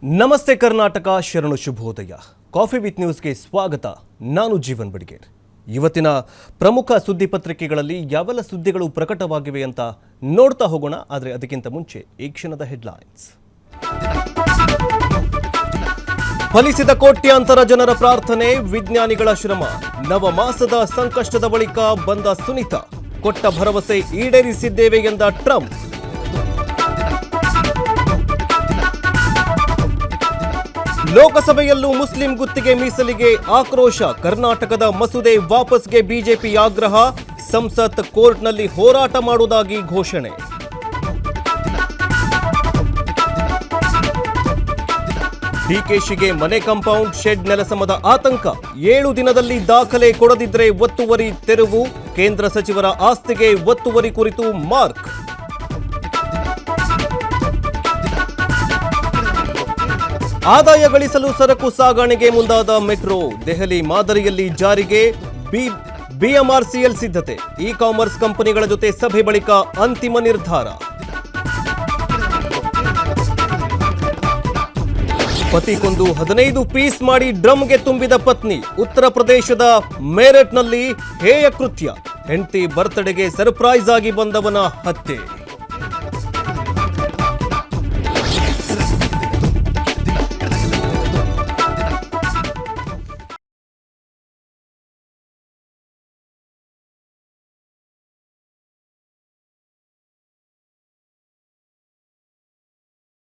ನಮಸ್ತೆ ಕರ್ನಾಟಕ, ಶರಣು ಶುಭೋದಯ. ಕಾಫಿ ವಿತ್ ನ್ಯೂಸ್ಗೆ ಸ್ವಾಗತ. ನಾನು ಜೀವನ್ ಬಡಿಗೇರ್. ಇವತ್ತಿನ ಪ್ರಮುಖ ಸುದ್ದಿ ಪತ್ರಿಕೆಗಳಲ್ಲಿ ಯಾವೆಲ್ಲ ಸುದ್ದಿಗಳು ಪ್ರಕಟವಾಗಿವೆ ಅಂತ ನೋಡ್ತಾ ಹೋಗೋಣ. ಆದರೆ ಅದಕ್ಕಿಂತ ಮುಂಚೆ ಈ ಕ್ಷಣದ ಹೆಡ್ಲೈನ್ಸ್. ಫಲಿಸಿದ ಕೋಟ್ಯಾಂತರ ಜನರ ಪ್ರಾರ್ಥನೆ, ವಿಜ್ಞಾನಿಗಳ ಶ್ರಮ. ನವಮಾಸದ ಸಂಕಷ್ಟದ ಬಳಿಕ ಬಂದ ಸುನೀತಾ, ಕೊಟ್ಟ ಭರವಸೆ ಈಡೇರಿಸಿದ್ದೇವೆ ಎಂದ ಟ್ರಂಪ್. ಲೋಕಸಭೆಯಲ್ಲೂ ಮುಸ್ಲಿಂ ಗುತ್ತಿಗೆ ಮೀಸಲಿಗೆ ಆಕ್ರೋಶ. ಕರ್ನಾಟಕದ ಮಸೂದೆ ವಾಪಸ್ಗೆ ಬಿಜೆಪಿ ಆಗ್ರಹ. ಸಂಸತ್ ಕೋರ್ಟ್ನಲ್ಲಿ ಹೋರಾಟ ಮಾಡುವುದಾಗಿ ಘೋಷಣೆ. ಡಿಕೆಶಿಗೆ ಮನೆ ಕಾಂಪೌಂಡ್ ಶೆಡ್ ನೆಲಸಮದ ಆತಂಕ. 7 ದಿನದಲ್ಲಿ ದಾಖಲೆ ಕೊಡದಿದ್ರೆ ಒತ್ತುವರಿ ತೆರವು. ಕೇಂದ್ರ ಸಚಿವರ ಆಸ್ತಿಗೆ ಒತ್ತುವರಿ ಕುರಿತು ಮಾರ್ಕ್. ಆದಾಯ ಗಳಿಸಲು ಸರಕು ಸಾಗಣೆಗೆ ಮುಂದಾದ ಮೆಟ್ರೋ. ದೆಹಲಿ ಮಾದರಿಯಲ್ಲಿ ಜಾರಿಗೆ ಬಿಎಂಆರ್ಸಿಎಲ್ ಸಿದ್ಧತೆ. ಇ ಕಾಮರ್ಸ್ ಕಂಪನಿಗಳ ಜೊತೆ ಸಭೆ ಬಳಿಕ ಅಂತಿಮ ನಿರ್ಧಾರ. ಪತಿ ಕೊಂದು 15 ಪೀಸ್ ಮಾಡಿ ಡ್ರಮ್ಗೆ ತುಂಬಿದ ಪತ್ನಿ. ಉತ್ತರ ಪ್ರದೇಶದ ಮೇರಟ್ನಲ್ಲಿ ಹೇಯ ಕೃತ್ಯ. ಹೆಂಡತಿ ಬರ್ತ್ಡೇಗೆ ಸರ್ಪ್ರೈಸ್ ಆಗಿ ಬಂದವನ ಹತ್ಯೆ.